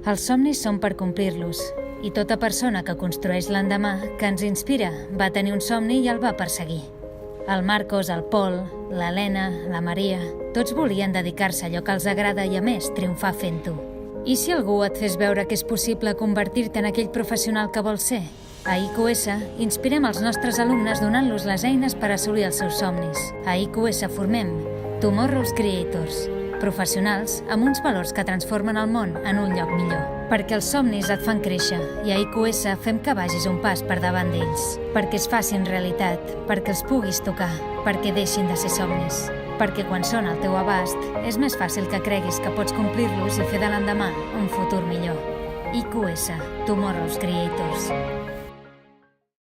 Els somnis són per complir-los, i tota persona que construeix l'endemà, que ens inspira, va tenir un somni i el va perseguir. El Marcos, el Pol, l'Helena, la Maria, tots volien dedicar-se a allò que els agrada i, a més, triomfar fent-ho. I si algú et fes veure que és possible convertir-te en aquell professional que vols ser? A IQS inspirem els nostres alumnes donant-los les eines per assolir els seus somnis. A IQS formem Tomorrow's Creators, professionals amb uns valors que transformen el món en un lloc millor. Perquè els somnis et fan créixer i a IQS fem que vagis un pas per davant d'ells. Perquè es facin realitat, perquè els puguis tocar, perquè deixin de ser somnis. Perquè quan són al teu abast és més fàcil que creguis que pots complir-los i fer de l'endemà un futur millor. IQS, Tomorrow's Creators.